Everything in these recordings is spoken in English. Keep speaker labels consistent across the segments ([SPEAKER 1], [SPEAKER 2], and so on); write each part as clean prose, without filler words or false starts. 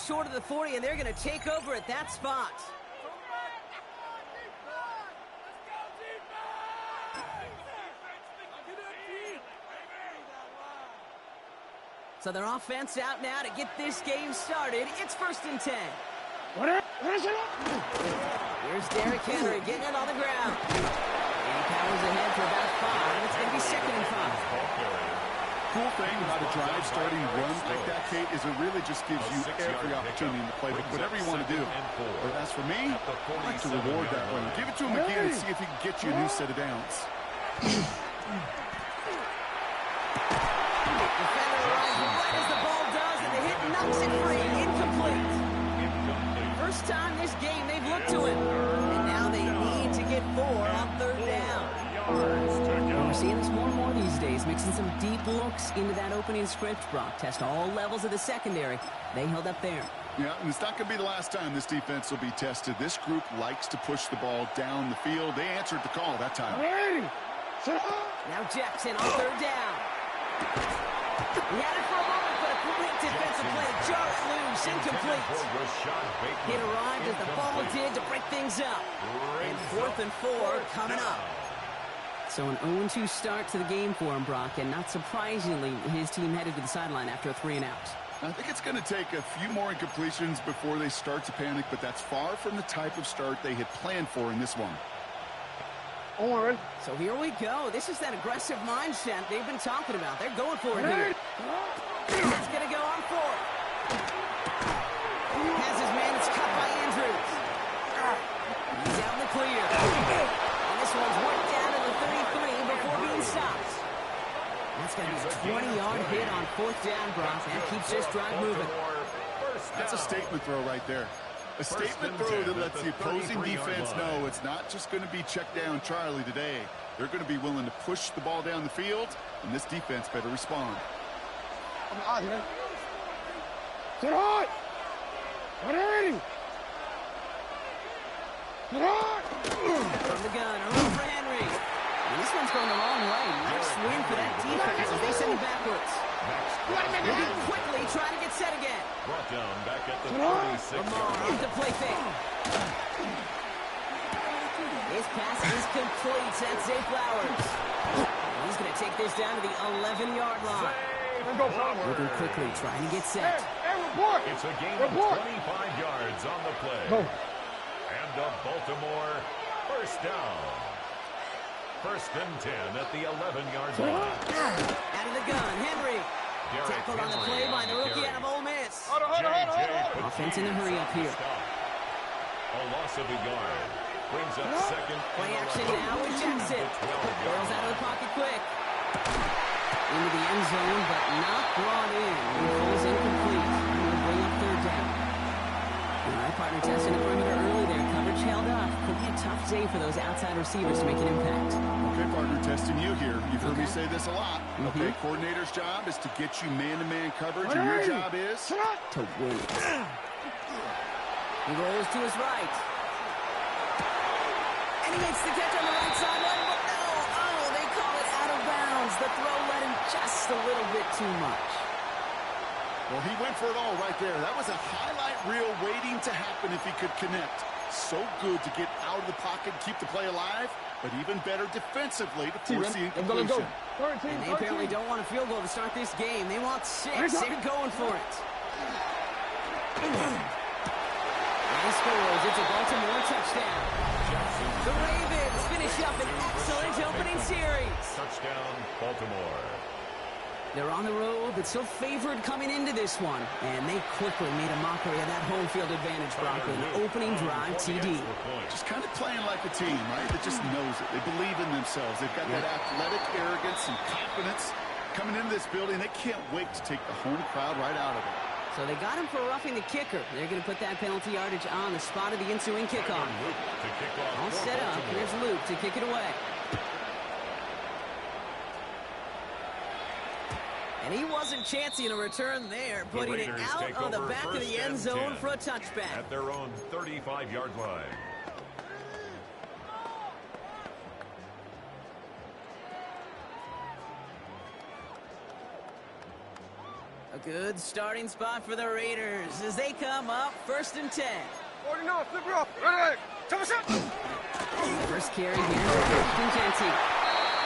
[SPEAKER 1] Short of the 40, and they're going to take over at that spot. So their offense out now to get this game started. It's 1st and 10. Here's Derrick Henry getting it on the ground. And he powers ahead for about 5. It's going to be 2nd and 5.
[SPEAKER 2] Cool thing about a drive starting run like that, Kate, is it really just gives you every opportunity to play whatever you want to do. But as for me, I like to reward that run. Give it to him again and see if he can get you a new set of downs.
[SPEAKER 1] Defender arrives right as the ball does, and the hit knocks it free. Incomplete. First time this game they've looked to him. And now they need to get 4 on 3rd down. We're seeing this more and more these days, mixing some deep looks into that opening script. Brock test all levels of the secondary. They held up there.
[SPEAKER 2] Yeah, and it's not going to be the last time this defense will be tested. This group likes to push the ball down the field. They answered the call that time.
[SPEAKER 1] Now Jackson on 3rd down. He had it for a moment, but a great defensive play. Jarrett loose, incomplete. Hit arrived as the ball did to break things up. And 4th and 4 coming up. So an 0-2 start to the game for him, Brock, and not surprisingly, his team headed to the sideline after a 3-and-out.
[SPEAKER 2] I think it's going to take a few more incompletions before they start to panic, but that's far from the type of start they had planned for in this one.
[SPEAKER 1] So here we go. This is that aggressive mindset they've been talking about. They're going for it here. It's going to go on 4th. Has his man. It's cut by Andrews. He's out in the clear. And this one's worked down to the 33 before being stopped. That's going to be a 20-yard hit on 4th down, Brock. That keeps this drive moving.
[SPEAKER 2] That's a statement throw right there. A statement throw that lets the opposing defense know it's not just going to be check down Charlie today. They're going to be willing to push the ball down the field, and this defense better respond.
[SPEAKER 1] From the gun, over for Henry. And this one's going the wrong way. Nice swing for that defense as they send it backwards. Moving quickly, trying to get set again.
[SPEAKER 3] Brought down back at the 36.
[SPEAKER 1] Lamar off the play fake. His pass is complete. That's Zay Flowers. He's going to take this down to the 11-yard line. Moving quickly, trying to get set.
[SPEAKER 3] It's a gain of 25 yards on the play. And a Baltimore 1st down. 1st and 10 at the 11-yard line.
[SPEAKER 1] Out of the gun, Henry. Tackled on the play by the rookie out of Ole Miss. Offense in a hurry up here.
[SPEAKER 3] A loss of a yard. Brings up 2nd.
[SPEAKER 1] Play action now with Jackson. Barrels out of the pocket quick. Into the end zone, but not brought in. He pulls incomplete. Will bring up 3rd down. All right, partner testing the perimeter early there. Coverage held up. Could be a tough day for those outside receivers to make an impact.
[SPEAKER 2] Okay, partner, testing you here. You've heard me say this a lot. Okay, coordinator's job is to get you man-to-man coverage, and your job is
[SPEAKER 1] to win. He rolls to his right. And he makes the catch on the right sideline, but no. Oh, they call it out of bounds. The throw led him just a little bit too much.
[SPEAKER 2] Well, he went for it all right there. That was a highlight reel waiting to happen if he could connect. So good to get out of the pocket and keep the play alive, but even better defensively to force the incompletion.
[SPEAKER 1] And they apparently don't want a field goal to start this game. They want 6. They're going for it. And he scores. It's a Baltimore touchdown. The Ravens finish up an excellent opening series.
[SPEAKER 3] Touchdown, Baltimore.
[SPEAKER 1] They're on the road, but still favored coming into this one. And they quickly made a mockery of that home field advantage, Brock, with an opening drive TD.
[SPEAKER 2] Just kind of playing like a team, right? That just knows it. They believe in themselves. They've got that athletic arrogance and confidence. Coming into this building, they can't wait to take the home crowd right out of it.
[SPEAKER 1] So they got him for roughing the kicker. They're going to put that penalty yardage on the spot of the ensuing kickoff. All set up. Here's Luke to kick it away. And he wasn't chancing a return there, putting it out on the back of the end zone for a touchback.
[SPEAKER 3] At their own 35-yard line.
[SPEAKER 1] A good starting spot for the Raiders as they come up 1st and 10.
[SPEAKER 4] Flip her up. Ready.
[SPEAKER 1] First carry here for Genty.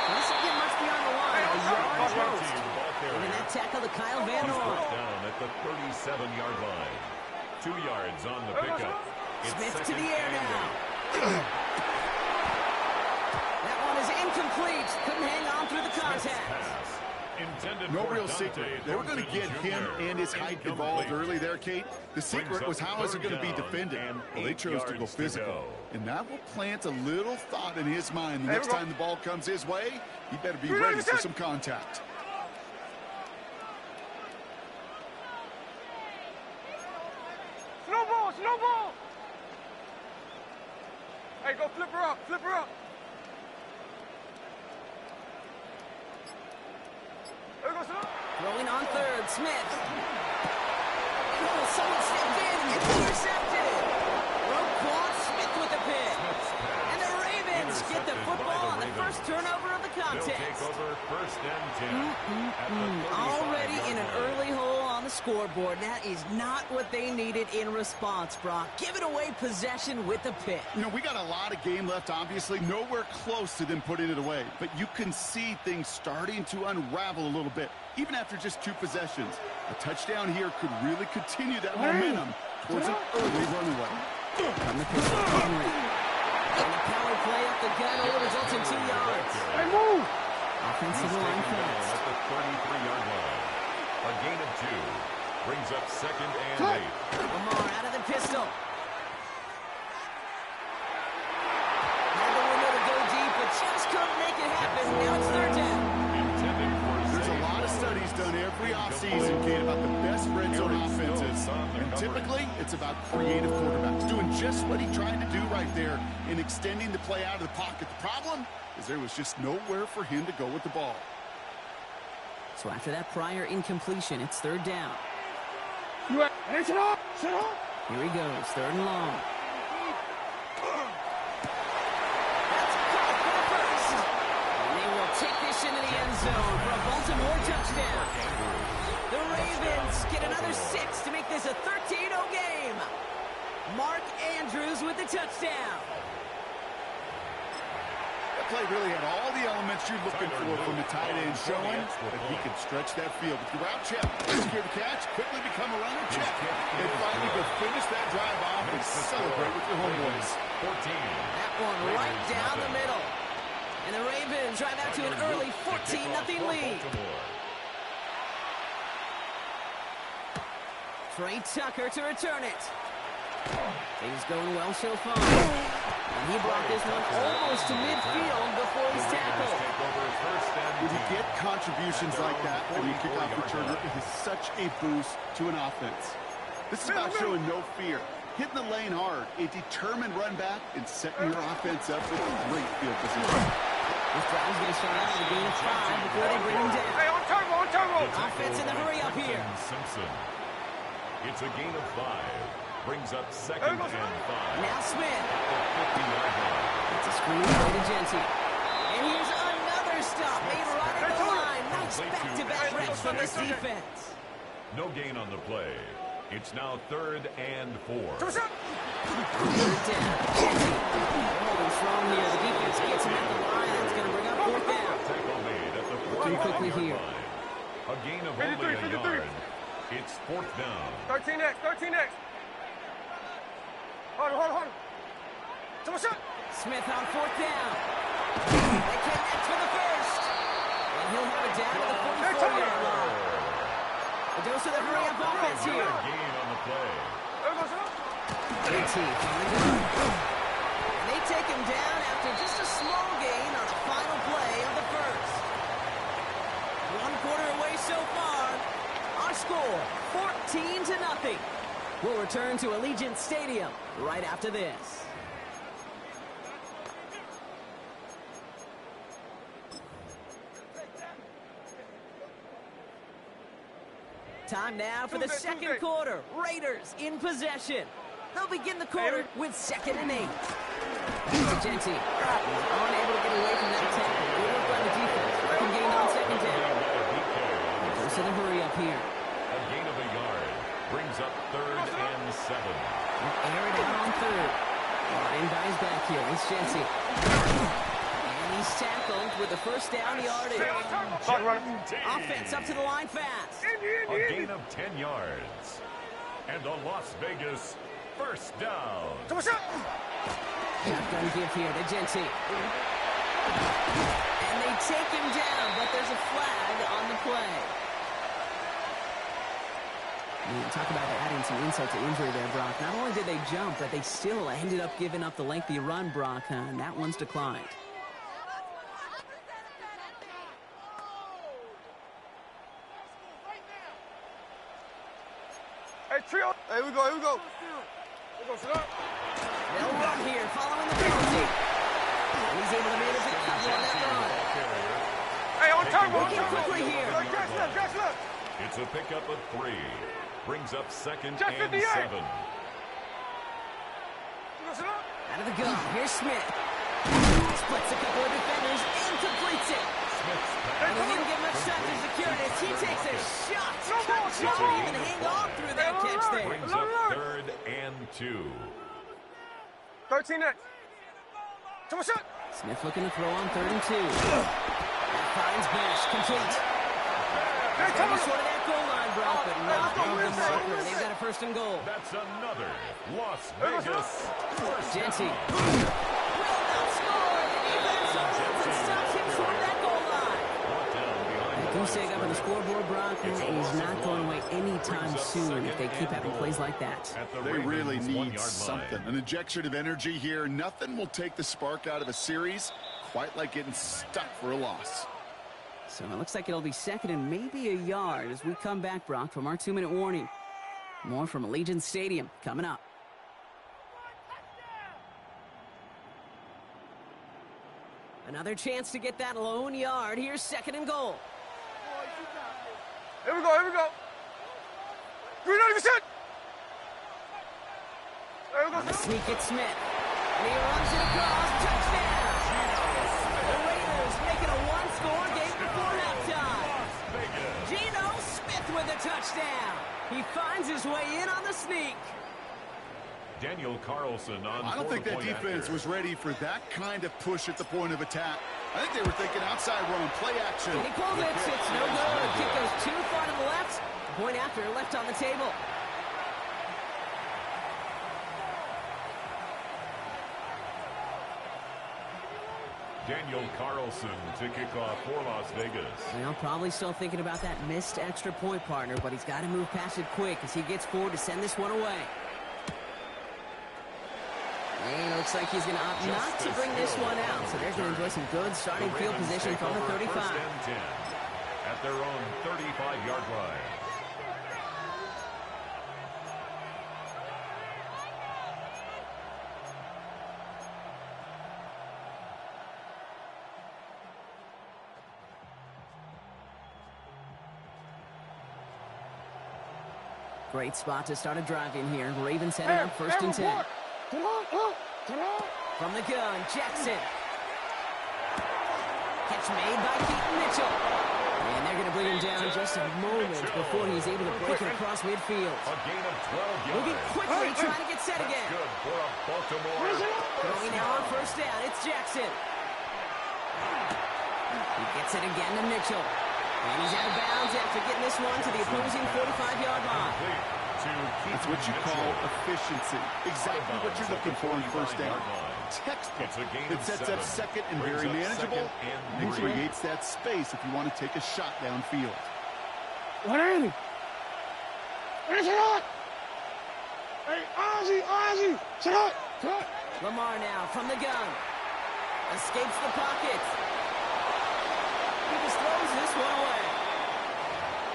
[SPEAKER 1] Doesn't get much beyond the line. A yard post. Giving that tackle to Kyle Van Horn.
[SPEAKER 3] Down at the 37-yard line. 2 yards on the pickup.
[SPEAKER 1] Smith to the air now. That one is incomplete. Couldn't hang on through the contact.
[SPEAKER 2] No real secret. They were going to get him and his height involved early there, Kate. The secret was how is it going to be defended? Well, they chose to go physical. And that will plant a little thought in his mind the next time the ball comes his way. He better be ready for some contact.
[SPEAKER 4] Snowball. Hey, go flip her up.
[SPEAKER 1] Throwing on 3rd, Smith. Oh, someone stepped in and gets intercepted. Roquan Smith with the pick. And the Ravens get the football on the first turnover of the contest.
[SPEAKER 3] Take over 1st and 10.
[SPEAKER 1] Already in an early hole on the scoreboard. That is not what they needed in response, Brock. Giving away possession with the pick.
[SPEAKER 2] You know, we got a lot of game left, obviously. Nowhere close to them putting it away. But you can see things starting to unravel a little bit, even after just 2 possessions. A touchdown here could really continue that momentum towards an early runaway.
[SPEAKER 1] From the pistol, Henry. And the power play up the gut only results in 2 yards.
[SPEAKER 4] Hey, move!
[SPEAKER 1] Offensive line fast.
[SPEAKER 3] At the 33-yard line. A gain of 2 brings up 2nd and 8.
[SPEAKER 1] Lamar out of the pistol. Had the window to go deep, but just couldn't make it happen. Now it's 3rd down.
[SPEAKER 2] There's a lot of studies done every offseason, Kate, about the best red zone offenses. And typically, it's about creative quarterbacks doing just what he tried to do right there in extending the play out of the pocket. The problem is there was just nowhere for him to go with the ball.
[SPEAKER 1] So after that prior incompletion, it's 3rd down.
[SPEAKER 4] Sit up!
[SPEAKER 1] Here he goes, 3rd and long. That's caught for the first. And they will take this into the end zone for a Baltimore touchdown. The Ravens get another 6 to make this a 13-0 game. Mark Andrews with the touchdown.
[SPEAKER 2] That play really had all the elements you're looking for from the tight end, showing that he can stretch that field. With the route check, secure the catch, quickly become a runner check, and finally go finish that drive off and celebrate with your homeboys.
[SPEAKER 3] 14.
[SPEAKER 1] That one right down the middle. And the Ravens drive out to an early 14-0 lead. Trey Tucker to return it. Things going well so far. And he brought this one almost to midfield before he's tackled.
[SPEAKER 2] When you get contributions like that when you kick off returner, it is such a boost to an offense. This is about showing no fear, hitting the lane hard, a determined run back, and setting your offense up with great field position.
[SPEAKER 1] This drive's going to start out with a gain of 5 before they bring him down.
[SPEAKER 4] Hey, on turbo!
[SPEAKER 1] Offense in the hurry up here.
[SPEAKER 3] Simpson. It's a gain of 5. Brings up 2nd and 5.
[SPEAKER 1] Now Smith.
[SPEAKER 3] At the 50-yard line.
[SPEAKER 1] It's a screen play to Genty. And here's another stop made right at the line. Nice back-to-back reps from this defense.
[SPEAKER 3] No gain on the play. It's now 3rd and 4.
[SPEAKER 1] Third down. Genty. Holding strong here. The defense gets him at the line. That's going to bring up 4th down.
[SPEAKER 3] Tackle made at the 45-yard line. A gain of only a yard. It's 4th down.
[SPEAKER 4] 13X. Hold on.
[SPEAKER 1] Smith on 4th down. They connect for the first. And he'll have it down to the 44-yard line. A dose of the hurry-up offense here.
[SPEAKER 3] Gain on the play.
[SPEAKER 1] JT from the gun. And they take him down after just a small gain on the final play of the first. 1 quarter away so far. Our score, 14-0. We'll return to Allegiant Stadium right after this. Time now for the second quarter. Raiders in possession. They'll begin the quarter with 2nd and 8. Genty. He's unable to get away from that tackle. Good work by the defense. Gained on 2nd down. Goes to the hurry up here.
[SPEAKER 3] A gain of a yard. Brings up 3rd and 7.
[SPEAKER 1] Air it out on 3rd. Line guys back here. It's Jesse. And he's tackled with the first down yardage. Offense up to the line fast.
[SPEAKER 3] A gain of 10 yards. And a Las Vegas first down.
[SPEAKER 1] Shotgun give here to Jesse. And they take him down, but there's a flag on the play. Talk about adding some insult to injury there, Brock. Not only did they jump, but they still ended up giving up the lengthy run, Brock, and that one's declined.
[SPEAKER 4] Hey, trio. Hey, here we go.
[SPEAKER 1] They'll run here, following the penalty. And he's able to manage a cover on that run.
[SPEAKER 4] Hey, on turn.
[SPEAKER 1] Looking quickly here.
[SPEAKER 4] Jackson left.
[SPEAKER 3] It's a pickup of 3. Brings up 2nd
[SPEAKER 4] Just
[SPEAKER 3] and
[SPEAKER 4] 58.
[SPEAKER 3] 7.
[SPEAKER 1] Out of the gun, here's Smith. Splits a couple of defenders and completes it. And he didn't get much time to secure it as he takes a shot. Good job even hang on through that catch there.
[SPEAKER 3] Brings up 3rd and 2.
[SPEAKER 4] 13 next. Come on, shot.
[SPEAKER 1] Smith looking to throw on 3rd and 2. That finds Bash, complete. Maybe short of that goal line, Brock, but not on the marker. They've got a 1st and goal.
[SPEAKER 3] That's another Las Vegas first
[SPEAKER 1] Jesse.
[SPEAKER 3] down.
[SPEAKER 1] Will not score. The defense opens and stops him short of that goal line.
[SPEAKER 3] Brought down behind
[SPEAKER 1] That goose egg up on the scoreboard, Brock, is not going away anytime soon if they keep having plays like that.
[SPEAKER 3] at the
[SPEAKER 2] They really
[SPEAKER 3] Ravens'
[SPEAKER 2] need
[SPEAKER 3] 1-yard
[SPEAKER 2] something.
[SPEAKER 3] line.
[SPEAKER 2] An injection of energy here. Nothing will take the spark out of a series quite like getting stuck for a loss.
[SPEAKER 1] So it looks like it'll be 2nd and maybe a yard as we come back, Brock, from our 2-minute warning. More from Allegiant Stadium coming up. Another chance to get that lone yard. Here's 2nd and goal.
[SPEAKER 4] Here we go. 390%. There we go.
[SPEAKER 1] On the sneak, it's Smith. And he runs it across. Touchdown! The Raiders making a one-score game before halftime. Geno Smith with a touchdown. He finds his way in on the sneak.
[SPEAKER 3] Daniel Carlson on
[SPEAKER 2] I don't think that defense was ready for that kind of push at the point of attack. I think they were thinking outside run, play action.
[SPEAKER 1] And he pulls it. It's no good. The kick goes too far to the left. The point after left on the table.
[SPEAKER 3] Daniel Carlson to kick off for Las Vegas.
[SPEAKER 1] Well, probably still thinking about that missed extra point, partner, but he's got to move past it quick as he gets forward to send this one away. And it looks like he's going to opt not to bring this one out, so they're going to enjoy some good starting field position from the 35.
[SPEAKER 3] 1st and 10 at their own 35-yard line.
[SPEAKER 1] Great spot to start a drive in here. Ravens headed up 1st and 10. From the gun, Jackson. Catch made by Keaton Mitchell. And they're going to bring him down just a moment before he's able to break it across midfield.
[SPEAKER 3] A gain of 12 yards.
[SPEAKER 1] Moving quickly, trying to get set
[SPEAKER 3] That's
[SPEAKER 1] again.
[SPEAKER 3] good for a Baltimore.
[SPEAKER 1] Throwing now on 1st down, it's Jackson. He gets it again to Mitchell. And he's out of bounds after getting this one to the opposing 45-yard line.
[SPEAKER 2] That's what you call efficiency. Exactly what you're looking for in 1st down. Textbook. It sets up 2nd and very manageable and creates that space if you want to take a shot downfield.
[SPEAKER 4] 180. Hey, Ozzy. Shut up.
[SPEAKER 1] Lamar now from the gun. Escapes the pocket. He just throws this one away.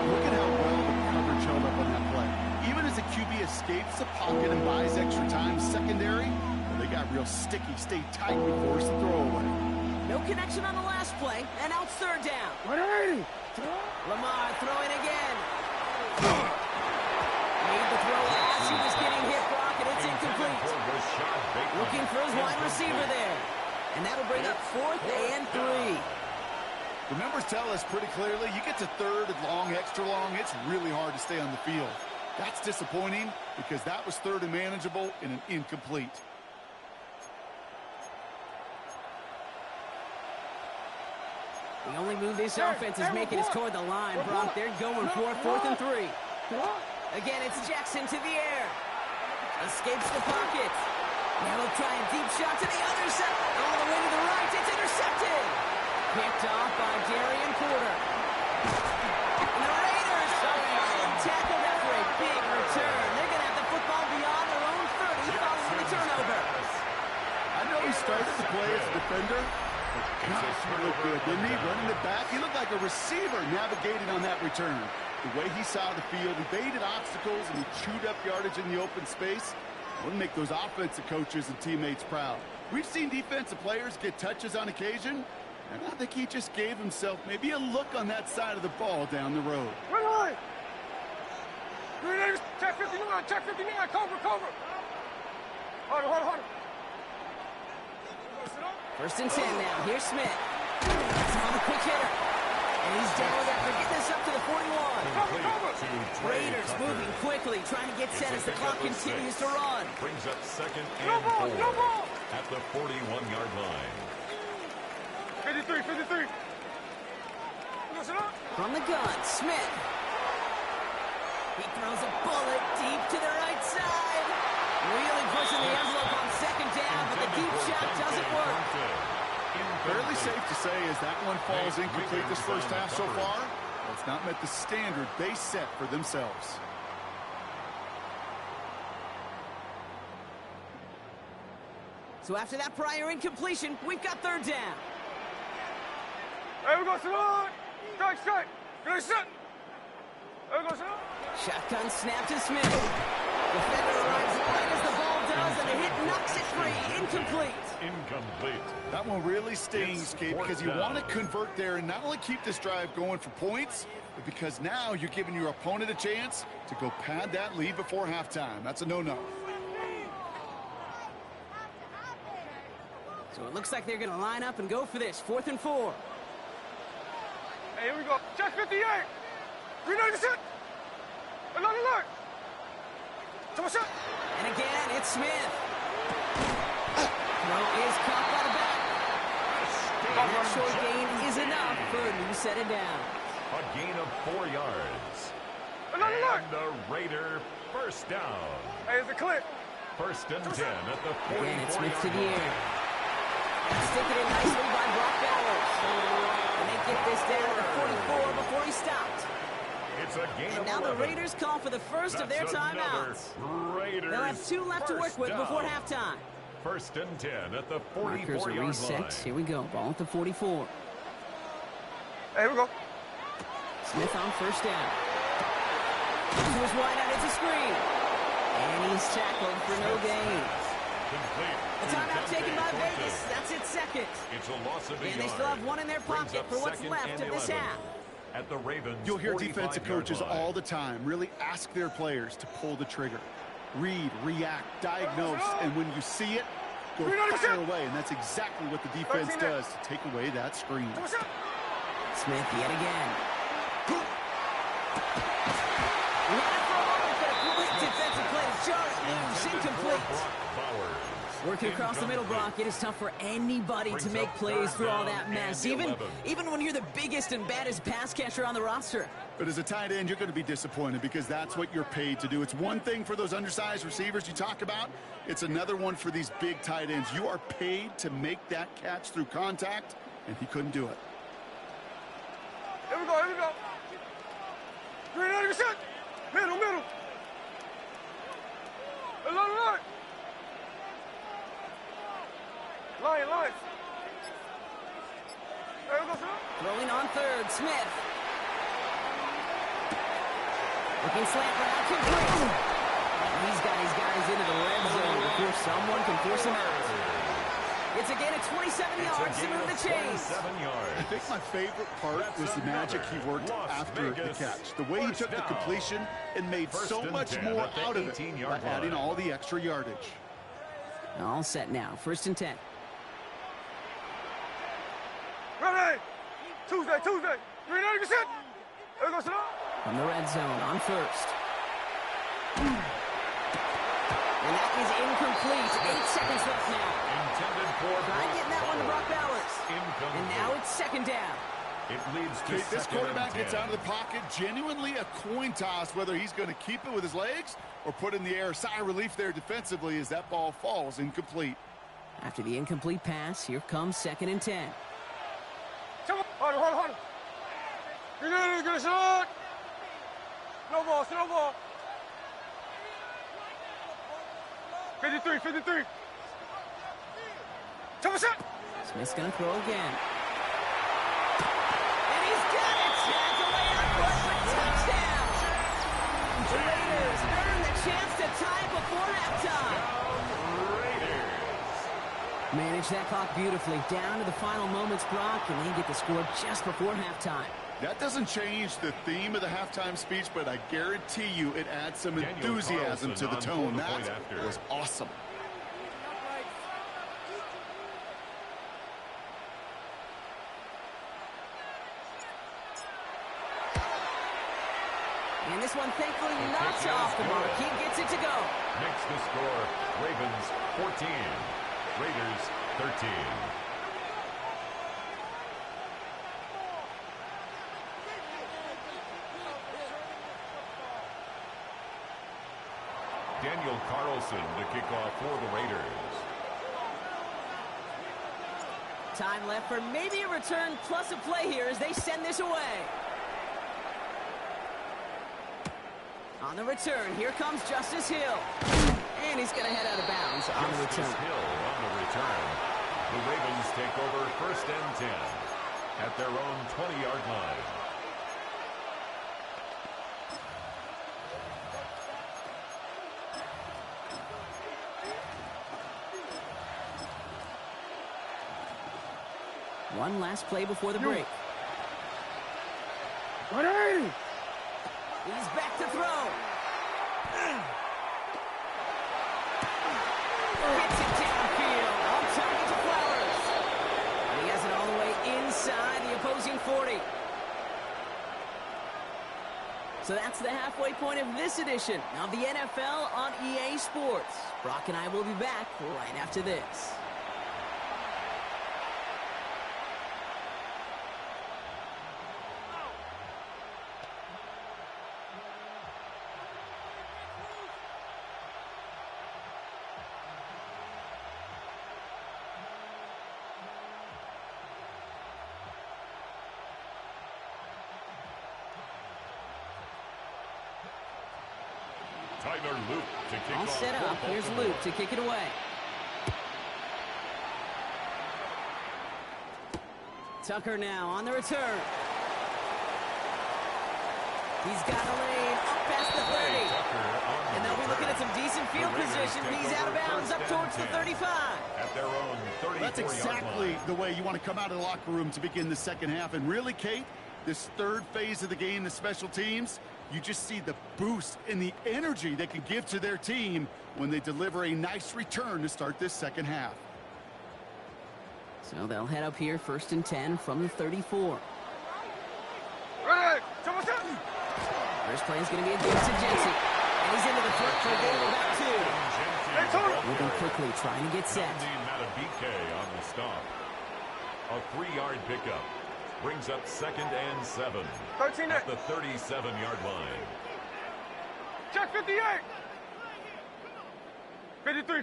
[SPEAKER 2] Look at how well the coverage held up on that play. Even as a QB escapes the pocket and buys extra time secondary, they got real sticky, stayed tight and forced the throw away.
[SPEAKER 1] No connection on the last play, and now it's 3rd down.
[SPEAKER 4] 180.
[SPEAKER 1] Lamar throwing again. Made the throw as he was getting hit, Brock, and it's incomplete. Looking for his wide receiver there. And that'll bring up 4th and 3.
[SPEAKER 2] The numbers tell us pretty clearly, you get to third and long, extra long, it's really hard to stay on the field. That's disappointing because that was third and manageable and an incomplete.
[SPEAKER 1] The only move this offense is making is toward the line, Brock. They're going for 4th and 3. Again, it's Jackson to the air. Escapes the pocket. Now he'll try a deep shot to the other side. All the way to the right. It's intercepted. Picked off by Darian Porter. And the Raiders tackled after a big return. They're going to have the football beyond their own 30 following the turnover.
[SPEAKER 2] I know he started to play as a defender, but gosh, he looked good, didn't he? Running it back, he looked like a receiver navigating on that return. The way he saw the field, he baited obstacles, and he chewed up yardage in the open space. Wouldn't make those offensive coaches and teammates proud. We've seen defensive players get touches on occasion, and I think he just gave himself maybe a look on that side of the ball down the road.
[SPEAKER 4] Run away! Check 59, check 59, cover. Hold on.
[SPEAKER 1] 1st and 10 now. Here's Smith. That's another quick hitter. And he's down after getting this up to the 41. Raiders moving quickly, trying to get set as the clock continues to run.
[SPEAKER 3] Brings up 2nd and 4 at the 41-yard line.
[SPEAKER 4] 53.
[SPEAKER 1] From the gun, Smith. He throws a bullet deep to the right side. Really pushing the envelope on 2nd down, but the deep shot doesn't work.
[SPEAKER 2] Fairly safe to say as that one falls incomplete this first half so far, it's not met the standard they set for themselves.
[SPEAKER 1] So after that prior incompletion, we've got 3rd down.
[SPEAKER 4] Hey, we go, Salon! Strike! Good shot! Hey, we go, Salon!
[SPEAKER 1] Shotgun snap to Smith. Defender arrives right as the ball does, and the hit knocks it free.
[SPEAKER 3] Incomplete.
[SPEAKER 2] That one really stings, Kate, because you want to convert there and not only keep this drive going for points, but because now you're giving your opponent a chance to go pad that lead before halftime. That's a no-no.
[SPEAKER 1] So it looks like they're going to line up and go for this. 4th and 4.
[SPEAKER 4] Hey, here we go. Check 58. 396. Another look. Come shot.
[SPEAKER 1] And again, it's Smith. Throw is caught by the back. And that short gain is enough for a new set it down.
[SPEAKER 3] A gain of 4 yards.
[SPEAKER 4] Another look.
[SPEAKER 3] And the Raider 1st down.
[SPEAKER 4] Hey, it's a clip.
[SPEAKER 3] 1st and 10 at the 44-yard line.
[SPEAKER 1] Again, it's Smith to the air. Stick it in nicely by Brock Bowers. And they get this down to 44 before he stopped.
[SPEAKER 3] It's a gain
[SPEAKER 1] and
[SPEAKER 3] of
[SPEAKER 1] now
[SPEAKER 3] 11.
[SPEAKER 1] the Raiders call for the first of their timeouts. They'll have 2 left to work with before halftime.
[SPEAKER 3] 1st and 10 at the 44-yard
[SPEAKER 1] Markers are reset.
[SPEAKER 3] line.
[SPEAKER 1] Here we go. Ball at the 44.
[SPEAKER 4] Hey, here we go.
[SPEAKER 1] Smith on 1st down. To his wide out, it's a screen. And he's tackled for no gain.
[SPEAKER 3] Complete.
[SPEAKER 1] The timeout taken by Vegas. That's its 2nd.
[SPEAKER 3] It's a loss of a
[SPEAKER 1] And
[SPEAKER 3] yard.
[SPEAKER 1] they still have 1 in their
[SPEAKER 3] Brings
[SPEAKER 1] pocket
[SPEAKER 3] up
[SPEAKER 1] for what's
[SPEAKER 3] 2nd
[SPEAKER 1] left
[SPEAKER 3] and
[SPEAKER 1] of this
[SPEAKER 3] 11
[SPEAKER 1] half.
[SPEAKER 3] at the Ravens.
[SPEAKER 2] You'll hear defensive
[SPEAKER 3] 45-yard
[SPEAKER 2] coaches
[SPEAKER 3] line.
[SPEAKER 2] all the time really ask their players to pull the trigger. Read, react, diagnose, and when you see it, go fire away. And that's exactly what the defense does to take away that screen.
[SPEAKER 1] Smith yet again. Ran for a moment, but a great defensive play. Just loose, incomplete. Working across the middle, Brock, it is tough for anybody to make plays through all that mess, even when you're the biggest and baddest pass catcher on the roster.
[SPEAKER 2] But as a tight end, you're going to be disappointed because that's what you're paid to do. It's one thing for those undersized receivers you talk about. It's another one for these big tight ends. You are paid to make that catch through contact, and he couldn't do it.
[SPEAKER 4] Here we go. 390%. Middle. Line. There we go, sir.
[SPEAKER 1] Throwing on 3rd, Smith. Looking slant route, complete. He's got his guys into the red zone before someone can force him out. It's a gain of 27 yards to move the chains.
[SPEAKER 2] I think my favorite part was the magic he worked after the catch. The way he took the completion and made so much more out of it by adding all the extra yardage.
[SPEAKER 1] All set now. 1st and 10.
[SPEAKER 4] Ready. Tuesday. 390 set. There we go, sit up.
[SPEAKER 1] From the red zone on first. And that is incomplete. 8 seconds left now.
[SPEAKER 3] Intended for
[SPEAKER 1] Trying getting that one to Brock Bowers.
[SPEAKER 3] Incomplete.
[SPEAKER 1] And now it's second down.
[SPEAKER 3] It leads to
[SPEAKER 2] This quarterback gets out of
[SPEAKER 3] the
[SPEAKER 2] the pocket, genuinely a coin toss, whether he's going to keep it with his legs or put in the air. Sigh of relief there defensively as that ball falls incomplete.
[SPEAKER 1] After the incomplete pass, here comes 2nd and 10.
[SPEAKER 4] Hold on. You need to get a shot. No ball. 53. Take a shot.
[SPEAKER 1] Smith's going to throw again. And he's got it. That's a layup for a touchdown. The Raiders earn the chance to tie before halftime. Manage that clock beautifully. Down to the final moments, Brock, and they get the score just before halftime.
[SPEAKER 2] That doesn't change the theme of the halftime speech, but I guarantee you it adds some enthusiasm to the tone. That was awesome.
[SPEAKER 1] And this one, thankfully, knocks off the mark. He gets it to go.
[SPEAKER 3] Makes the score Ravens 14, Raiders 13. Daniel Carlson to kick off for the Raiders.
[SPEAKER 1] Time left for maybe a return plus a play here as they send this away. On the return, here comes Justice Hill. And he's going to head out of bounds on the return.
[SPEAKER 3] Justice Hill on the return. The Ravens take over 1st and 10 at their own 20-yard line.
[SPEAKER 1] One last play before the break.
[SPEAKER 4] Ready.
[SPEAKER 1] He's back to throw. Gets it downfield. On target to Flowers. And he has it all the way inside the opposing 40. So that's the halfway point of this edition of the NFL on EA Sports. Brock and I will be back right after this.
[SPEAKER 3] Tyler Luke to kick
[SPEAKER 1] All
[SPEAKER 3] off
[SPEAKER 1] set
[SPEAKER 3] for
[SPEAKER 1] up. Here's
[SPEAKER 3] Baltimore.
[SPEAKER 1] Luke to kick it away. Tucker now on the return. He's got a lane up past the 30. And they'll be looking at some decent field position. He's out of bounds up towards the 35.
[SPEAKER 3] At their own 34-yard
[SPEAKER 2] That's exactly
[SPEAKER 3] line.
[SPEAKER 2] the way you want to come out of the locker room to begin the second half. And really, Kate, this third phase of the game, the special teams, you just see the boost and the energy they can give to their team when they deliver a nice return to start this second half.
[SPEAKER 1] So they'll head up here 1st and 10 from the 34.
[SPEAKER 4] Ready.
[SPEAKER 1] First play is going to be against Jensen. And he's into the front for a gain of about 2. Moving quickly, trying to get set.
[SPEAKER 3] Matabike on the stop. A 3-yard pickup. Brings up 2nd and 7 at the 37-yard line.
[SPEAKER 4] Check 58. 53.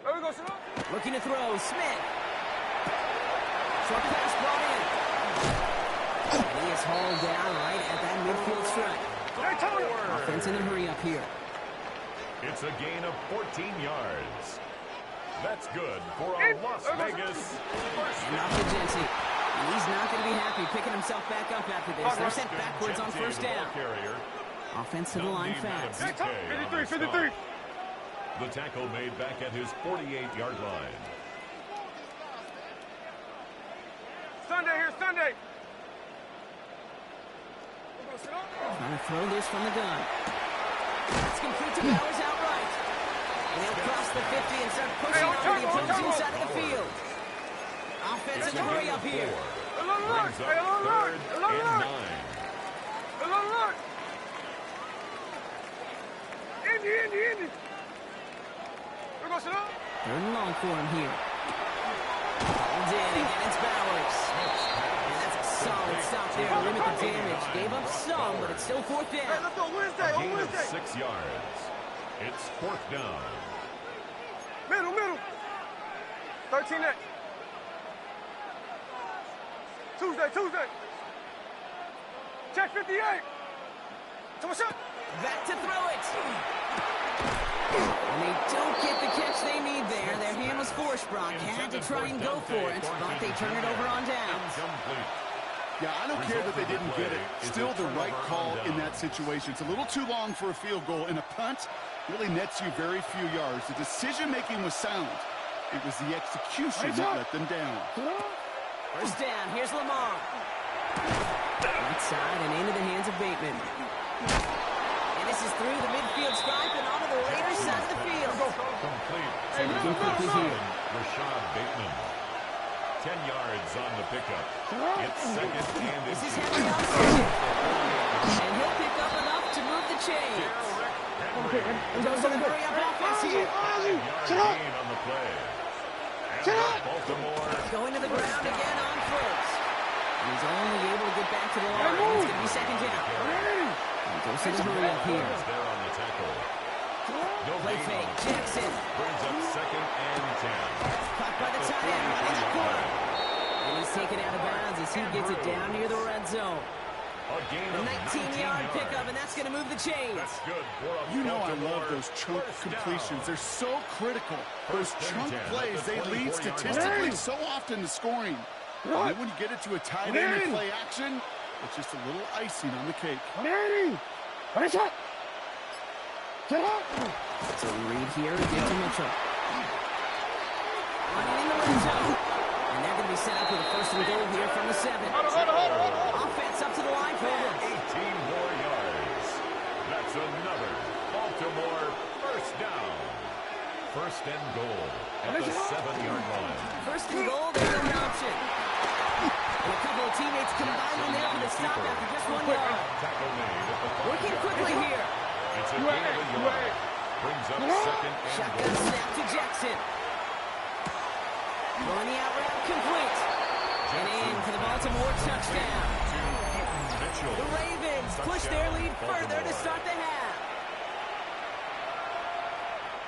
[SPEAKER 4] There we go, sit up.
[SPEAKER 1] Looking to throw, Smith. Short pass brought in. And he is hauled down right at that midfield stripe. Offense in a hurry up here.
[SPEAKER 3] It's a gain of 14 yards. That's good for a Las Vegas first
[SPEAKER 1] And off to Jensen. And he's not going to be happy picking himself back up after this. They're sent backwards on 1st down. Offense to the line fast.
[SPEAKER 4] 53.
[SPEAKER 3] The tackle made back at his 48-yard line.
[SPEAKER 4] Sunday.
[SPEAKER 1] Trying to throw this from the gun. It's complete to Bowers outright. And he'll cross the 50 and start pushing on the opposing side of the field. Offense in the hurry up here.
[SPEAKER 3] Brings up 3rd and 9.
[SPEAKER 4] Indy. We're going to sit up.
[SPEAKER 1] 3rd and long for him here. Called in again, it's Bowers. And that's a solid stop there to limit the damage. Gave up some, but it's still 4th down.
[SPEAKER 4] Hey, let's go Wednesday.
[SPEAKER 3] A
[SPEAKER 4] On
[SPEAKER 3] gain of
[SPEAKER 4] Wednesday.
[SPEAKER 3] 6 yards. It's 4th down.
[SPEAKER 4] Middle. 13 8. Tuesday. Check 58. Come on.
[SPEAKER 1] Back to throw it. And they don't get the catch they need there. Their hand was forced, Brock. Had to try and go for it, but they turn it over on downs.
[SPEAKER 2] Yeah, I don't care that they didn't get it. Still the right call in that situation. It's a little too long for a field goal, and a punt really nets you very few yards. The decision-making was sound. It was the execution that let them down.
[SPEAKER 1] 1st down. Here's Lamar. Right side and into the hands of Bateman. And this is through the midfield stripe and onto the Raiders side of the field.
[SPEAKER 3] Complete.
[SPEAKER 1] Looking quickly here.
[SPEAKER 3] Rashad Bateman. 10 yards on the pickup. It's 2nd and
[SPEAKER 1] This is
[SPEAKER 3] 2.
[SPEAKER 1] Henry on second. And he'll pick up enough to move the chains. Doesn't hurry up offense here.
[SPEAKER 3] 5-yard gain on the play. And Baltimore
[SPEAKER 1] Going to the ground again on 1st. He's only able to get back to the line. It's going to be 2nd down. Goes to the hurry up here.
[SPEAKER 3] there on the tackle. No
[SPEAKER 1] Play
[SPEAKER 3] gain
[SPEAKER 1] fake.
[SPEAKER 3] on the play.
[SPEAKER 1] Jackson.
[SPEAKER 3] Brings up 2nd and 10.
[SPEAKER 1] Caught by the tight end right in the corner. And he's taken out of bounds as he gets it down near the red zone.
[SPEAKER 3] A gain
[SPEAKER 1] A
[SPEAKER 3] of
[SPEAKER 1] 19-yard pickup, and that's going to move the chains.
[SPEAKER 3] That's good for a
[SPEAKER 2] You know I
[SPEAKER 3] Baltimore
[SPEAKER 2] love those chunk
[SPEAKER 3] first down.
[SPEAKER 2] completions. They're so critical. Those
[SPEAKER 3] 1st and
[SPEAKER 2] chunk
[SPEAKER 3] 10 at
[SPEAKER 2] plays,
[SPEAKER 3] the
[SPEAKER 2] they lead
[SPEAKER 3] 24-yard
[SPEAKER 2] statistically
[SPEAKER 3] line.
[SPEAKER 2] so often to scoring. And then when you get it to a tight end and play action, it's just a little icing on the cake.
[SPEAKER 1] So Reed here again to Mitchell. Running in the red zone. And they're going to be set up with a 1st and goal here from the 7. Offense up to the line for them.
[SPEAKER 3] 18 more yards. That's another Baltimore first down. 1st and goal at the 7-yard line.
[SPEAKER 1] 1st and goal, there's no option. And a couple of teammates combining there for the stop after just 1 yard.
[SPEAKER 3] Tackle made at the 5-yard
[SPEAKER 1] Working quickly
[SPEAKER 3] line.
[SPEAKER 1] here.
[SPEAKER 3] It's a gain of a yard. Brings up 2nd and
[SPEAKER 1] Shotgun
[SPEAKER 3] goal.
[SPEAKER 1] snap to Jackson. Throwing the out route complete. And in for the Baltimore touchdown.
[SPEAKER 3] To Mitchell.
[SPEAKER 1] The Ravens push their lead further to start the half.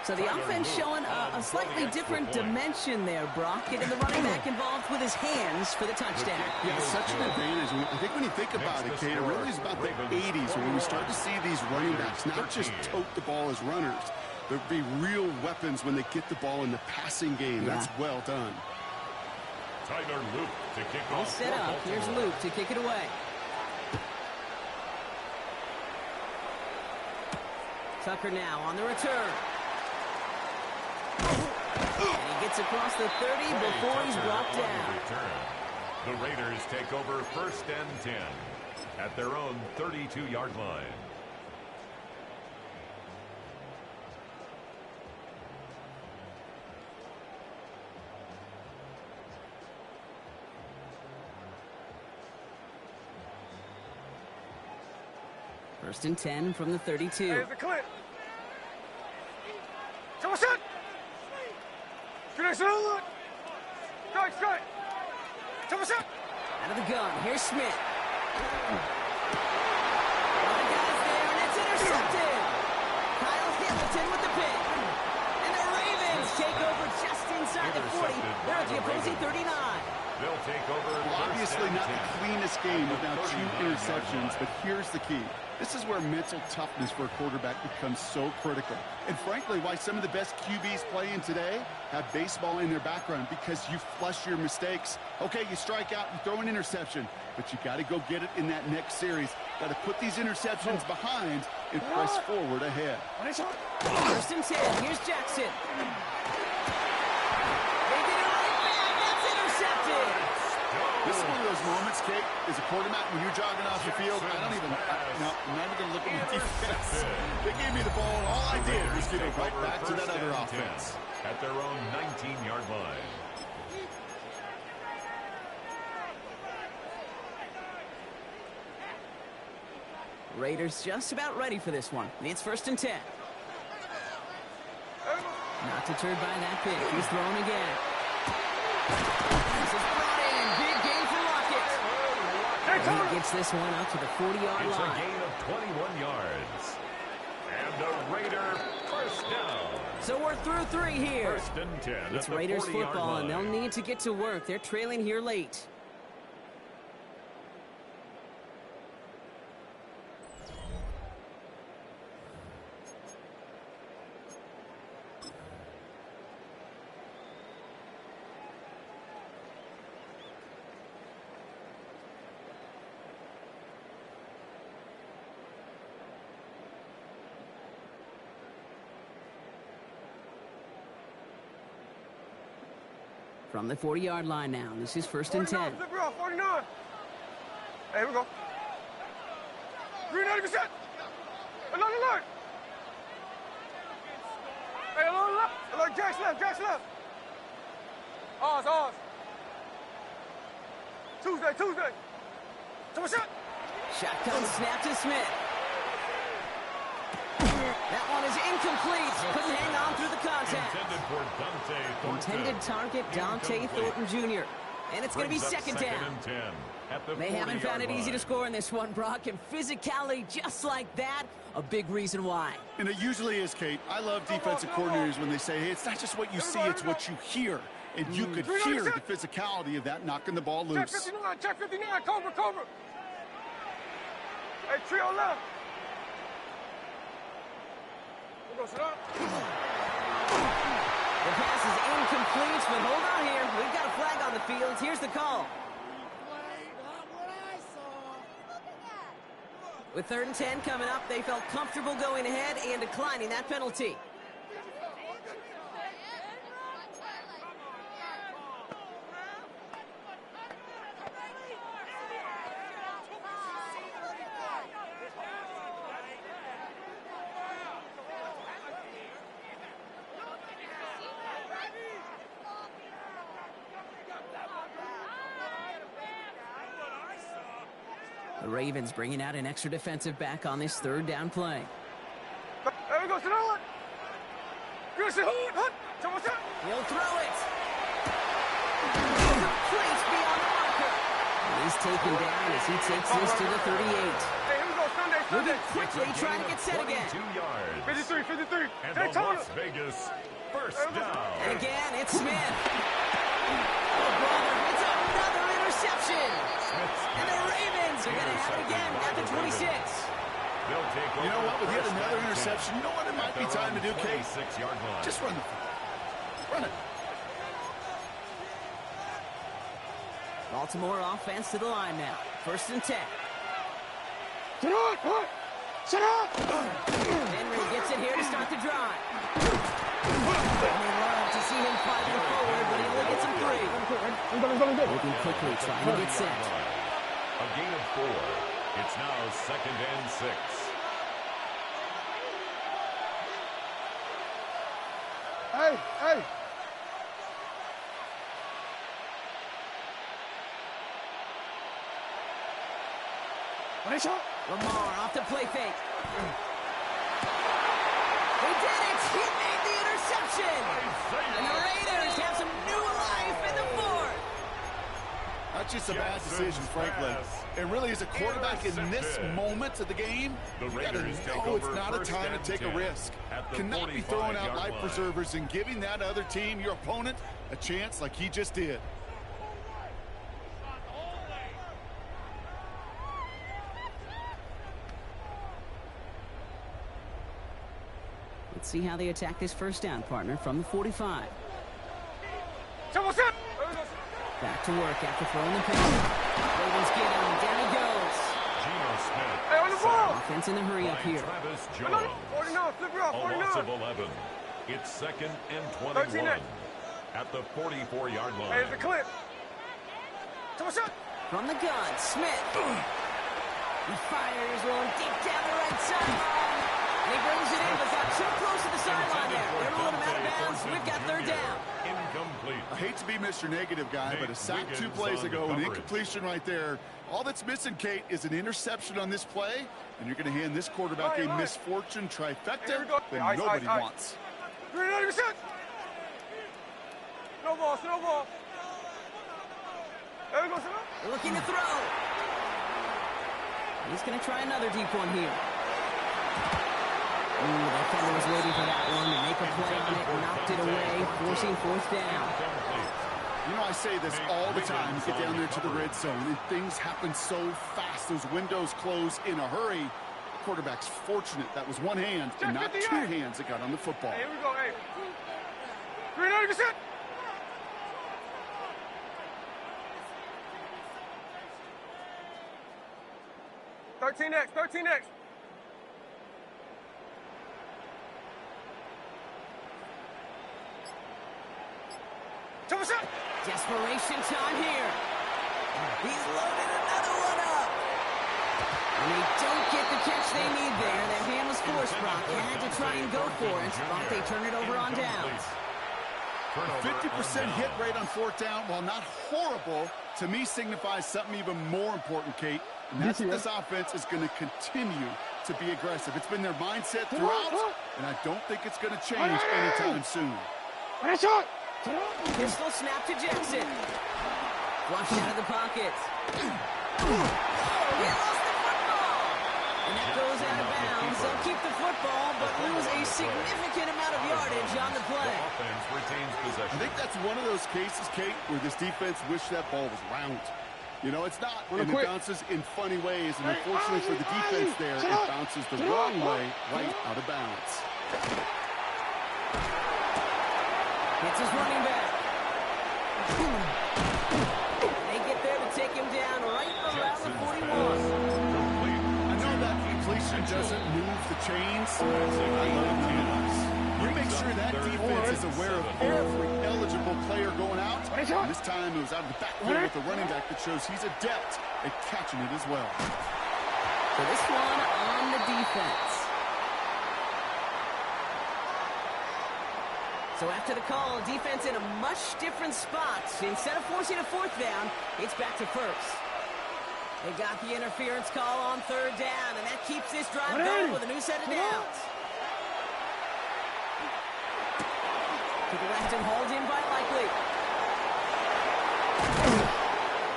[SPEAKER 1] So the offense showing a slightly different dimension there, Brock. Getting the running back involved with his hands for the touchdown.
[SPEAKER 2] Yeah, it's such an advantage. I think when you think about it, Kate, it really is about the 80s when we start to see these running backs not just tote the ball as runners, but be real weapons when they get the ball in the passing game.
[SPEAKER 1] Yeah.
[SPEAKER 2] That's well done.
[SPEAKER 3] Tyler Luke to kick
[SPEAKER 1] All
[SPEAKER 3] off.
[SPEAKER 1] set
[SPEAKER 3] for
[SPEAKER 1] up. Here's
[SPEAKER 3] Baltimore.
[SPEAKER 1] Luke to kick it away. Tucker now on the return. And he gets across the 30 before he's brought
[SPEAKER 3] On the
[SPEAKER 1] down.
[SPEAKER 3] return. The Raiders take over 1st and 10 at their own 32-yard line.
[SPEAKER 1] First and 10 from the 32.
[SPEAKER 4] Here's the clip. Come on, shot. Finish it on. Strike. Come on, shot.
[SPEAKER 1] Out of the gun. Here's Smith. One guy's there, and it's intercepted. Kyle Hamilton with the pick. And the Ravens take over just inside the 40. They're at the opposing 39.
[SPEAKER 3] They'll take over.
[SPEAKER 2] Well, obviously not the
[SPEAKER 3] 10.
[SPEAKER 2] cleanest game with now 2
[SPEAKER 3] 39-yard
[SPEAKER 2] interceptions,
[SPEAKER 3] line.
[SPEAKER 2] but here's the key. This is where mental toughness for a quarterback becomes so critical. And frankly, why some of the best QBs playing today have baseball in their background, because you flush your mistakes. Okay, you strike out, you throw an interception, but you got to go get it in that next series. Got to put these interceptions behind and press forward ahead.
[SPEAKER 1] First and 10. Here's Jackson. They get it right back. That's intercepted.
[SPEAKER 2] This is one of those moments, Kate, as a quarterback, when you're jogging off the field, I'm not even going to look at my defense. They gave me the ball, and all I did was give it right back to that other offense.
[SPEAKER 3] At their own 19-yard line.
[SPEAKER 1] Raiders just about ready for this one. It's 1st and 10. Not deterred by that pick. He's thrown again. This is brought in. Big gain for Lockett. And he gets this one out to the 40-yard line.
[SPEAKER 3] It's a gain of 21 yards. And a Raider first down.
[SPEAKER 1] So we're through 3 here.
[SPEAKER 3] 1st and 10.
[SPEAKER 1] It's Raiders football, and they'll need to get to work. They're trailing here late. From the 40-yard line now. This is 1st and 10.
[SPEAKER 4] 49. Hey, here we go. 390%. Another line. Hey, another left. Another Jack's left. Ours. Tuesday. Come shot.
[SPEAKER 1] Shotgun snap to Smith. That one is incomplete. Couldn't hang on through the contact.
[SPEAKER 3] Intended for Dante Thornton.
[SPEAKER 1] Intended target, Dante Thornton Jr. And it's going to be second down. They haven't found it easy to score in this one, Brock. And physicality just like that, a big reason why.
[SPEAKER 2] And it usually is, Kate. I love defensive coordinators when they say, hey, it's not just what you see, it's what you hear. And you could hear the physicality of that knocking the ball loose.
[SPEAKER 4] Check 59, Cobra. Hey, trio left.
[SPEAKER 1] The pass is incomplete, but hold on here. We've got a flag on the field. Here's the call. With 3rd and 10 coming up, they felt comfortable going ahead and declining that penalty. The Ravens bringing out an extra defensive back on this 3rd down play.
[SPEAKER 4] There we go, sit down. He'll
[SPEAKER 1] throw it. Complete beyond the marker. He's taken down as he takes this to the 38.
[SPEAKER 4] Hey, here we go, Sunday.
[SPEAKER 1] Moving quickly, trying to get set again.
[SPEAKER 3] 22 yards.
[SPEAKER 4] 53.
[SPEAKER 3] And the Las Vegas first down.
[SPEAKER 1] And again, it's Smith. Oh, brother, it's another interception. And the Ravens are going to have it again at the 26.
[SPEAKER 2] You know what? With yet another interception, you know what it might be time to do, Kate? Just run the football. Run it.
[SPEAKER 1] Baltimore offense to the line now. 1st and 10.
[SPEAKER 4] Sit up!
[SPEAKER 1] Henry gets it here to start the drive. They love to see him fighting forward, but he only gets him 3. Moving quickly, trying to get set.
[SPEAKER 3] A gain of 4. It's now 2nd and 6.
[SPEAKER 4] Hey!
[SPEAKER 1] Lamar off the play fake. He did it! He made the interception! And the Raiders have some new life in the 4th.
[SPEAKER 2] That's just a bad decision, frankly. It really is a quarterback in this moment of the game. You gotta know it's not a time to take a risk. Cannot be throwing out life preservers and giving that other team, your opponent, a chance like he just did.
[SPEAKER 1] Let's see how they attack this 1st down, partner, from the 45. Back to work after throwing the pick. Ravens get him. Down he goes.
[SPEAKER 4] Hey, on the ball!
[SPEAKER 1] Offense in the hurry up here.
[SPEAKER 3] Travis Jones.
[SPEAKER 4] 49, flip it off, 49.
[SPEAKER 3] A loss of 11. It's 2nd and 21. At the 44-yard line.
[SPEAKER 4] Hey, it's a clip.
[SPEAKER 1] From the gun, Smith. He fires one deep down the right sideline. And he brings it in, but got too close to the sideline there. They're going to him out of bounds. We've got 3rd down.
[SPEAKER 3] Incomplete. incomplete.
[SPEAKER 2] I hate to be Mr. Negative guy, but a sack 2 plays ago, an incompletion right there. All that's missing, Kate, is an interception on this play, and you're going to hand this quarterback a misfortune trifecta that nobody wants.
[SPEAKER 4] 90%. Snowball, snowball. There we go,
[SPEAKER 1] They're looking to throw. He's going to try another deep one here. Ooh, the defender was waiting for that one to make a play on it, knocked it away, forcing 4th down.
[SPEAKER 2] You know, I say this all the time. You get down there to the red zone, and things happen so fast. Those windows close in a hurry. The quarterback's fortunate that was one hand and not 2 hands that got on the football.
[SPEAKER 4] Hey, here we go, hey. 390%. X, 13X.
[SPEAKER 1] Desperation time here. He's loaded another one up. And they don't get the catch they need there. Their hand was forced, Brock. Had to try and go for it. But they turn it over on downs.
[SPEAKER 2] A 50% hit rate on 4th down, while not horrible, to me signifies something even more important, Kate. And that's that this offense is going to continue to be aggressive. It's been their mindset throughout, and I don't think it's going to change anytime soon.
[SPEAKER 1] Pistol snap to Jackson. Flushed out of the pocket. He lost the football. And that goes out of bounds. They'll keep the football, but lose a significant amount of yardage on the play.
[SPEAKER 3] Offense retains possession.
[SPEAKER 2] I think that's one of those cases, Kate, where this defense wished that ball was round. You know, it's not, and it bounces in funny ways, and unfortunately for the defense there, it bounces the wrong way, right out of bounds.
[SPEAKER 1] It's his running back. They get there to take him down right around the 41.
[SPEAKER 2] I know that completion doesn't move the chains. I love the moves. You make sure that defense is aware of every eligible player going out. And this time it was out of the backfield with the running back that shows he's adept at catching it as well.
[SPEAKER 1] So this one on the defense. So after the call, defense in a much different spot. Instead of forcing a 4th down, it's back to 1st. They got the interference call on 3rd down, and that keeps this drive going with a new set of downs. To the left and hauled in by Likely.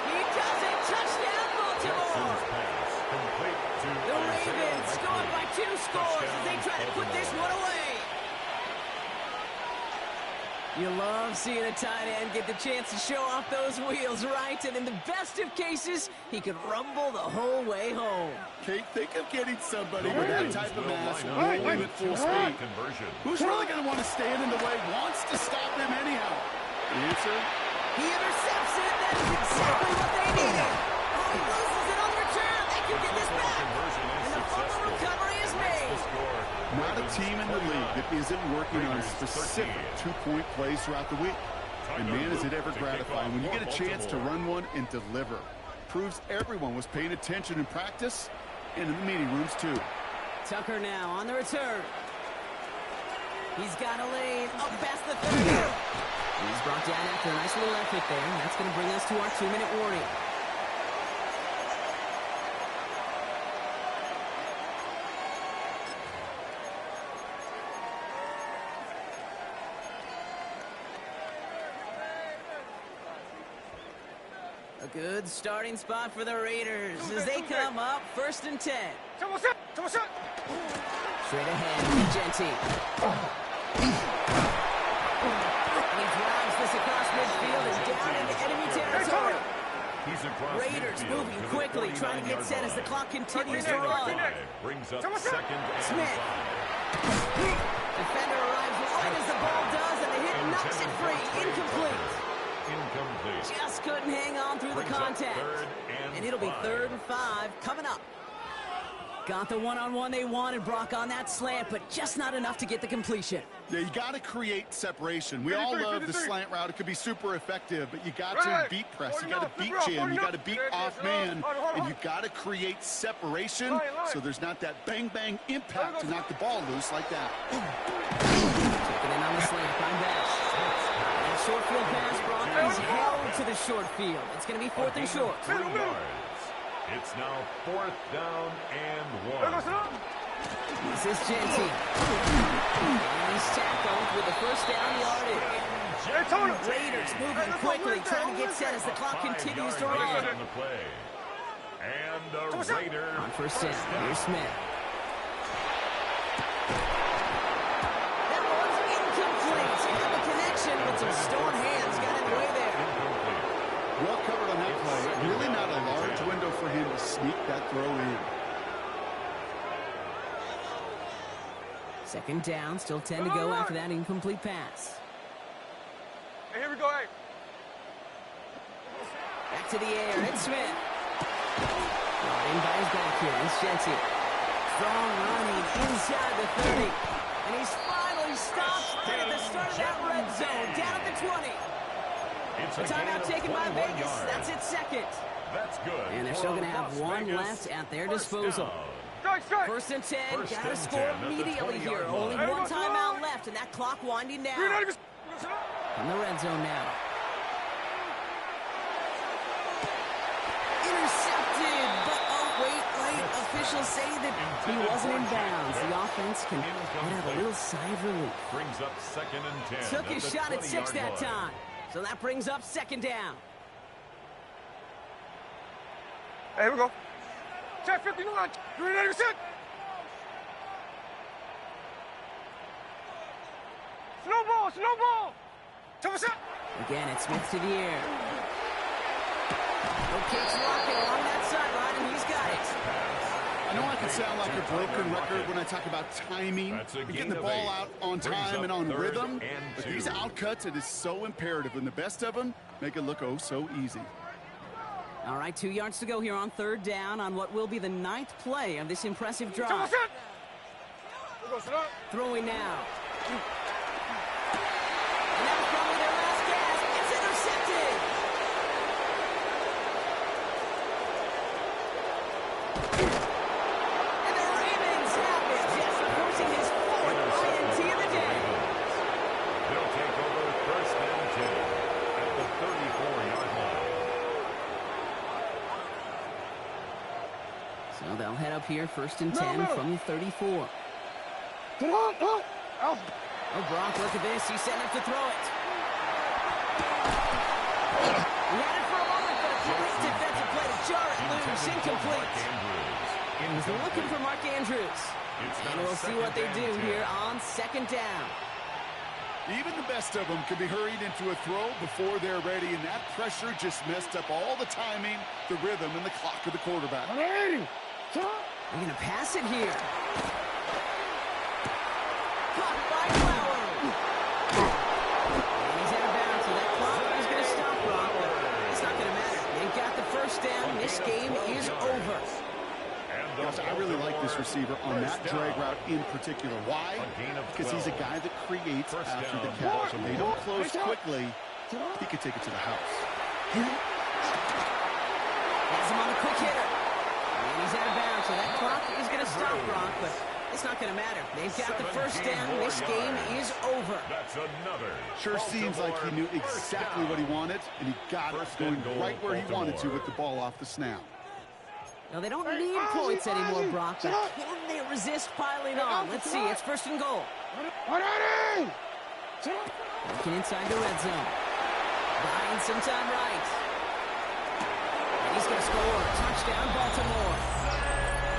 [SPEAKER 1] He does it! Touchdown, Baltimore! The Ravens go up by 2 scores as they try to put this one away. You love seeing a tight end get the chance to show off those wheels, right? And in the best of cases, he could rumble the whole way home.
[SPEAKER 2] Kate, think of getting somebody with that type of mass rolling at full speed. Who's really going to want to stand in the way, wants to stop him anyhow? The answer?
[SPEAKER 1] He intercepts it. That is exactly what they needed. Oh, he loses it on return. They can get this back. And the fumble recovery is made.
[SPEAKER 2] Not a team in the league that isn't working on specific 2-point plays throughout the week. And man, is it ever gratifying when you get a chance to run one and deliver. Proves everyone was paying attention in practice and in the meeting rooms too.
[SPEAKER 1] Tucker now on the return. He's got a lane up past the 30. He's brought down after a nice little effort there. And that's going to bring us to our 2-minute warning. A good starting spot for the Raiders as they come up 1st and 10. Straight ahead, Genti. He drives this across midfield and down into enemy territory. Raiders moving quickly, trying to get set as the clock continues to run.
[SPEAKER 3] Brings up 2nd and
[SPEAKER 1] Smith. Defender arrives right as the ball does, and the hit knocks it free. Incomplete. Just couldn't hang on through the contact. And it'll be 3rd and 5 coming up. Got the one-on-one they wanted, Brock, on that slant, but just not enough to get the completion.
[SPEAKER 2] Yeah, you got to create separation. We all love the slant route. It could be super effective, but you got to beat press. You got to beat jam. You got to beat off man, and you got to create separation so there's not that bang-bang impact to knock the ball loose like that.
[SPEAKER 1] Checking in on the slant, I'm back. short field pass, Brock. He's held to the short field. It's going to be 4th and short.
[SPEAKER 3] 3 yards. It's now 4th down and 1.
[SPEAKER 1] This is Jenty. And he's tackled with the first down yardage. Raiders moving quickly, trying to get set as the clock continues to run.
[SPEAKER 3] On the play. And the Raiders
[SPEAKER 1] on first down. Here's Smith. That one's incomplete. And the connection with some stored hands got in the way there.
[SPEAKER 2] Well covered on that play. Really not a large window for him to sneak that throw in.
[SPEAKER 1] 2nd down, still 10 to go after that incomplete pass.
[SPEAKER 4] Hey, here we go, hey.
[SPEAKER 1] Back to the air, it's Smith. Brought in by his back here, it's Jenty. Strong running inside the 30. And he's finally stopped right at the start of that red zone, down at the 20. A timeout taken by Vegas, that's its 2nd.
[SPEAKER 3] That's good.
[SPEAKER 1] And they're still going to have one left at their disposal. 1st and 10, got to score immediately here. Only one timeout left, and that clock winding down. In the red zone now. Intercepted, but oh, wait. Officials say that he wasn't in bounds. The offense can have a little sigh of relief.
[SPEAKER 3] Brings up 2nd and 10.
[SPEAKER 1] Took his shot at 6 that time. So that brings up 2nd down.
[SPEAKER 4] Hey, here we go. Check 59. You ready to set? Snowball.
[SPEAKER 1] Again, it's Smith to the air. Kicks rocking along that sideline, and he's got it.
[SPEAKER 2] I know I can sound like a broken record when I talk about timing and getting the ball out on time and on rhythm, but these outcuts, it is so imperative, and the best of them make it look oh so easy.
[SPEAKER 1] All right, 2 yards to go here on 3rd down on what will be the 9th play of this impressive drive. Throwing now. And that was probably their last gasp. It's intercepted. And the Ravens have it, just forcing his 4th INT of the day.
[SPEAKER 3] They'll take over 1st and 10 at the 34-yard line.
[SPEAKER 1] So they'll head up here, 1st and 10 from the 34. Oh, Brock, look at this. He's setting up to throw it. He had it for a moment, but a great defensive play to jar it loose. Incomplete. He's looking for Mark Andrews. And we'll see what they do here on 2nd down.
[SPEAKER 2] Even the best of them can be hurried into a throw before they're ready, and that pressure just messed up all the timing, the rhythm, and the clock of the quarterback.
[SPEAKER 1] They're going to pass it here. Caught by Flowers. And he's out of bounds, so that clock is going to stop, Brock, but it's not going to matter. They've got the 1st down. This game is over.
[SPEAKER 2] Yes, I really like this receiver on that drag route in particular. Why? Because he's a guy that creates after the catch. If they don't close quickly, he could take it to the house.
[SPEAKER 1] Has him on a quick hitter. And he's out of bounds, so that clock is going to stop, Brock, but it's not going to matter. They've got the 1st down. This game is over.
[SPEAKER 3] That's another.
[SPEAKER 2] Sure seems like he knew exactly what he wanted, and he got it going right where he wanted to with the ball off the snap.
[SPEAKER 1] Now, they don't need points anymore, Brock, but can they resist piling on? Let's see. It's 1st and goal. Looking inside the red zone. Buying some time right. And he's going to score. Touchdown, Baltimore.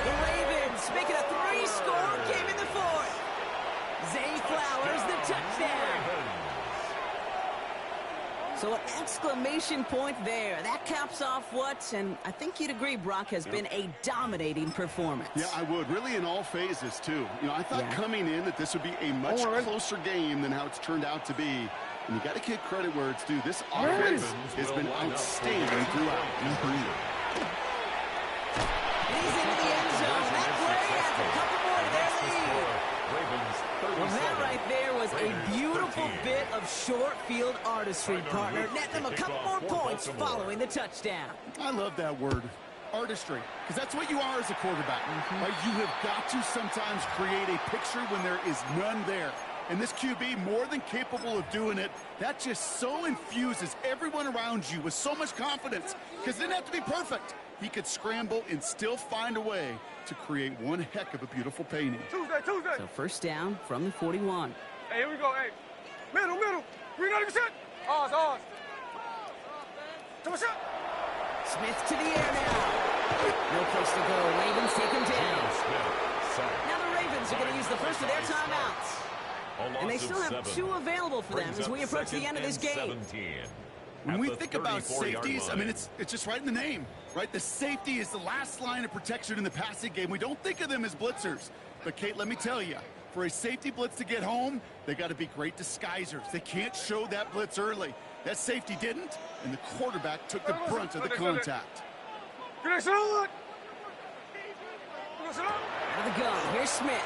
[SPEAKER 1] The Ravens making a 3-score game in the 4th. Zay Flowers, the touchdown. So an exclamation point there. That caps off what, and I think you'd agree, Brock, has been a dominating performance.
[SPEAKER 2] Yeah, I would. Really in all phases, too. You know, I thought coming in that this would be a much closer game than how it's turned out to be. And you got to give credit where it's due. This offense has been outstanding throughout.
[SPEAKER 1] He's into the end zone. That play has a couple more to their lead. Well, that right there was a beautiful bit of short field artistry, partner. Net them a couple more points following the touchdown.
[SPEAKER 2] I love that word, artistry, because that's what you are as a quarterback. Right? You have got to sometimes create a picture when there is none there. And this QB more than capable of doing it. That just so infuses everyone around you with so much confidence because it didn't have to be perfect. He could scramble and still find a way to create one heck of a beautiful painting.
[SPEAKER 4] Tuesday.
[SPEAKER 1] So first down from the 41.
[SPEAKER 4] Hey, here we go. Hey, middle. 390%. Ours. Come on, shot.
[SPEAKER 1] Smith to the air now. No place to go. Ravens take him down. Now the Ravens are going to use the first of their timeouts. And they still have 2 available for them as we approach the end of this game.
[SPEAKER 2] When we think about safeties, I mean, it's just right in the name, right? The safety is the last line of protection in the passing game. We don't think of them as blitzers. But, Kate, let me tell you, for a safety blitz to get home, they got to be great disguisers. They can't show that blitz early. That safety didn't, and the quarterback took the brunt of the contact.
[SPEAKER 4] Out
[SPEAKER 1] Out of the gun, here's Smith.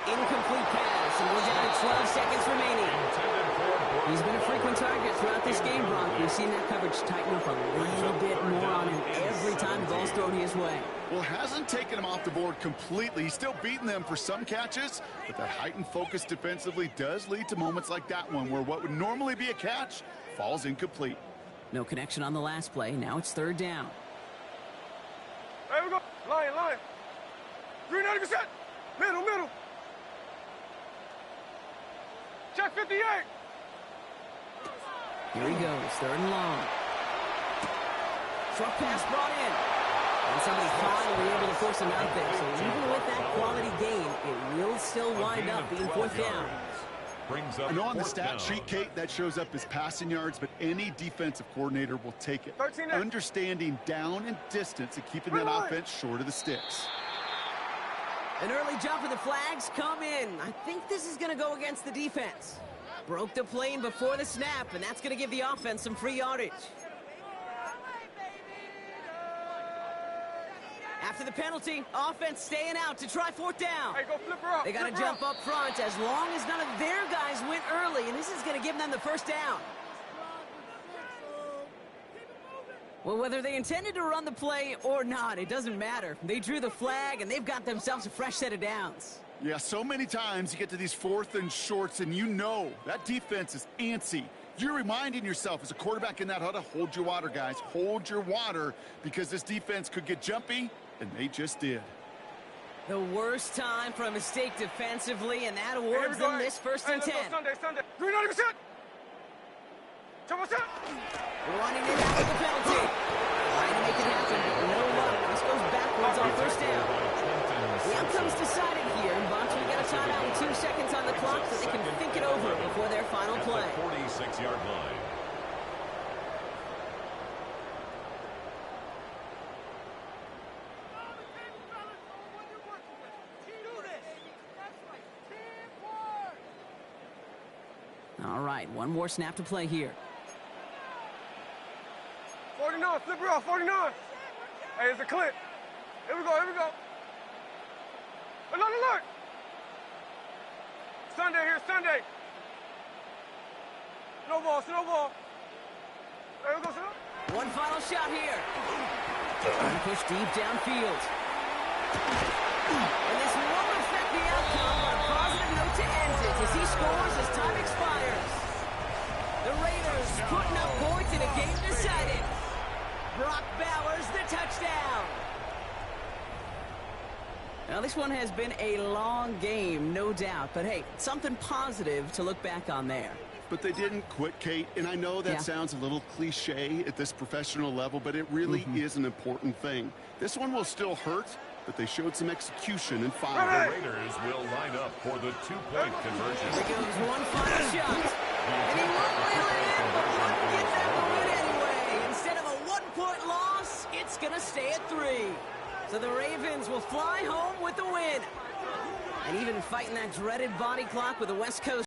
[SPEAKER 1] Incomplete pass, and we're down to 12 seconds remaining. He's been a frequent target throughout this game, Bronk. We've seen that coverage tighten up a little bit more on him every time the ball's thrown his way.
[SPEAKER 2] Well, hasn't taken him off the board completely. He's still beating them for some catches, but that heightened focus defensively does lead to moments like that one where what would normally be a catch falls incomplete.
[SPEAKER 1] No connection on the last play. Now it's third down.
[SPEAKER 4] There we go. Line. 390%. Middle. Check 58.
[SPEAKER 1] Here he goes, third and long. Short pass brought in. And somebody finally able to force him out there. So even with that quality gain, it will still wind up being fourth down.
[SPEAKER 2] I know on the stat sheet, Kate, that shows up as passing yards, but any defensive coordinator will take it. Understanding down and distance and keeping that offense short of the sticks.
[SPEAKER 1] An early jump of the flags come in. I think this is going to go against the defense. Broke the plane before the snap, and that's going to give the offense some free yardage. After the penalty, offense staying out to try fourth down.
[SPEAKER 4] Hey, go flip her up.
[SPEAKER 1] They got to jump up front as long as none of their guys went early, and this is going to give them the first down. Well, whether they intended to run the play or not, it doesn't matter. They drew the flag, and they've got themselves a fresh set of downs.
[SPEAKER 2] Yeah, so many times you get to these fourth and shorts, and you know that defense is antsy. You're reminding yourself as a quarterback in that huddle, hold your water, guys. Hold your water, because this defense could get jumpy, and they just did.
[SPEAKER 1] The worst time for a mistake defensively, and that awards them this first and 10.
[SPEAKER 4] Sunday. 390%.
[SPEAKER 1] Running it after the penalty. Trying to make it happen, but no luck. This goes backwards on first down. The outcome's decided here. Bonds, we got a timeout with 2 seconds on the clock so they can think it over before their final play.
[SPEAKER 3] At the 46-yard line.
[SPEAKER 1] All right, one more snap to play here.
[SPEAKER 4] 49, flip her off, 49. Hey, it's a clip. Here we go. Alert. Sunday here, Sunday. Snowball. There we go, sir.
[SPEAKER 1] One final shot here. And push deep downfield. And this won't affect the outcome, but a positive note to end it as he scores as time expires. The Raiders putting up points in a game decided. Brock Bowers the touchdown. Now, this one has been a long game, no doubt. But, hey, something positive to look back on there.
[SPEAKER 2] But they didn't quit, Kate. And I know that sounds a little cliche at this professional level, but it really is an important thing. This one will still hurt, but they showed some execution and fire.
[SPEAKER 3] The Raiders will line up for the two-point conversion.
[SPEAKER 1] Here goes one final shot. And he won't reel it in, but won't get that win anyway. Instead of a one-point loss, it's going to stay at 3. So the Ravens will fly home with the win. And even fighting that dreaded body clock with the West Coast